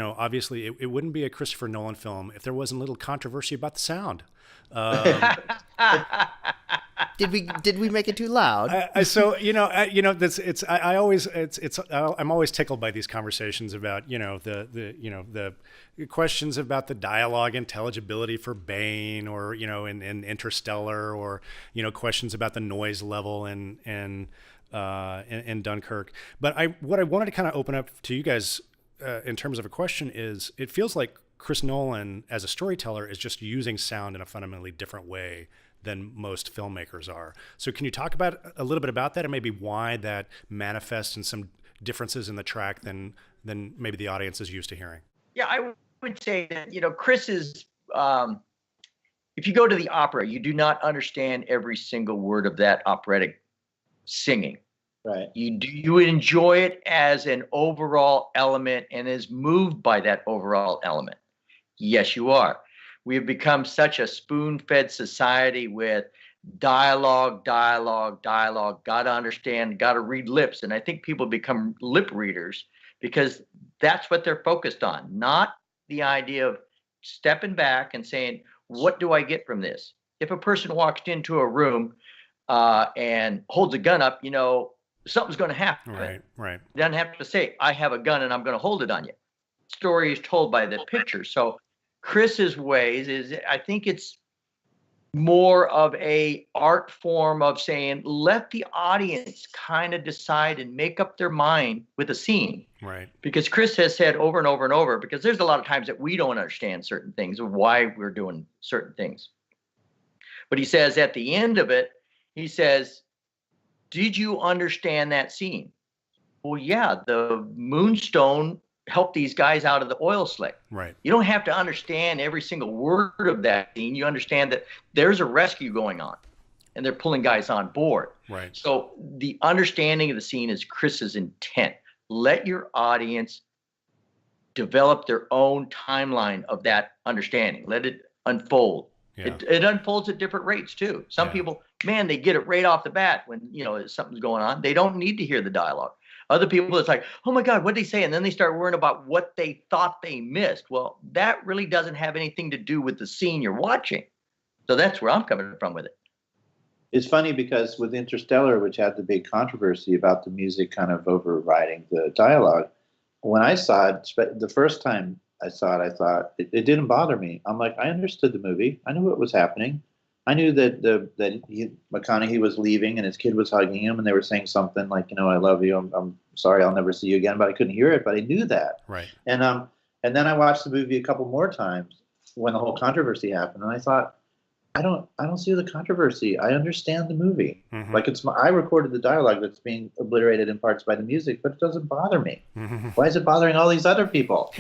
obviously it wouldn't be a Christopher Nolan film if there wasn't a little controversy about the sound. Um, Did we make it too loud? I'm always tickled by these conversations about the questions about the dialogue intelligibility for Bane, or in Interstellar, or questions about the noise level in Dunkirk. But what I wanted to kind of open up to you guys in terms of a question is, it feels like Chris Nolan as a storyteller is just using sound in a fundamentally different way than most filmmakers are. So can you talk about a little bit about that, and maybe why that manifests in some differences in the track than maybe the audience is used to hearing? Yeah, I would say that, Chris is, if you go to the opera, you do not understand every single word of that operatic singing. Right. You would enjoy it as an overall element and is moved by that overall element. Yes, you are. We have become such a spoon-fed society with dialogue, got to understand, got to read lips. And I think people become lip readers because that's what they're focused on, not the idea of stepping back and saying, what do I get from this? If a person walks into a room and holds a gun up, something's going to happen. Right. They don't have to say, I have a gun and I'm going to hold it on you. Story is told by the picture. So Chris's ways is, I think it's more of a art form of saying, let the audience kind of decide and make up their mind with a scene. Right. Because Chris has said over and over and over, because there's a lot of times that we don't understand certain things of why we're doing certain things. But he says at the end of it, he says, did you understand that scene? Well, yeah, the moonstone helped these guys out of the oil slick. Right. You don't have to understand every single word of that scene. You understand that there's a rescue going on and they're pulling guys on board. Right. So the understanding of the scene is Chris's intent. Let your audience develop their own timeline of that understanding. Let it unfold. Yeah. It unfolds at different rates too. Some people, man, they get it right off the bat when, something's going on. They don't need to hear the dialogue. Other people, it's like, oh my God, what'd they say? And then they start worrying about what they thought they missed. Well, that really doesn't have anything to do with the scene you're watching. So that's where I'm coming from with it. It's funny because with Interstellar, which had the big controversy about the music kind of overriding the dialogue, when I saw it, the first time I saw it, I thought it didn't bother me. I'm like, I understood the movie. I knew what was happening. I knew that McConaughey was leaving and his kid was hugging him and they were saying something like, I love you. I'm sorry, I'll never see you again. But I couldn't hear it. But I knew that. Right. And then I watched the movie a couple more times when the whole controversy happened, and I thought, I don't see the controversy. I understand the movie. Mm-hmm. Like I recorded the dialogue that's being obliterated in parts by the music, but it doesn't bother me. Mm-hmm. Why is it bothering all these other people?